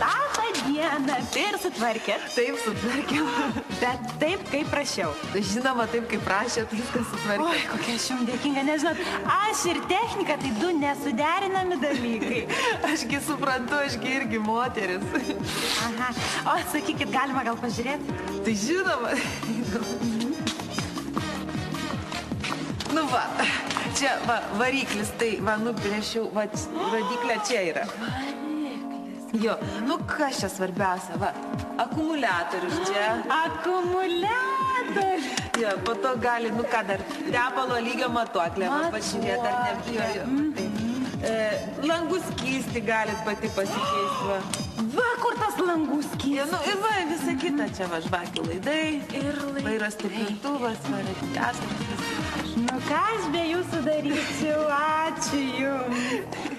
Labą dieną. Tai ir sutvarkėt? Taip, sutvarkėm. Bet taip, kaip prašiau. Žinoma, taip kaip prašėt, viskas sutvarkėm. Oi, kokia aš jums dėkinga, nežinot. Aš ir technika, tai du nesuderinami dalykai. Ašgi suprantu, ašgi irgi moteris. Aha. O, sakykit, galima gal pažiūrėti? Tai žinoma. Nu va, čia va, variklis, tai va, nubrėžiau, va, rodiklė čia yra. Jo, nu kas čia svarbiausia, va, akumuliatorius čia. Akumuliatorius. Jo, po to gali, nu ką dar, tepalo lygio matuoklė, va, pažiūrėt, ar nebijojo. Langų skystį galit pati pasikeisti, va. Va, kur tas langų skystis? Nu, ir va, visa kita čia, va, žvakių laidai, vairo stiprintuvas, va, radiatorius, viskas. Nu, ką aš be jūsų daryčiau, ačiū jums.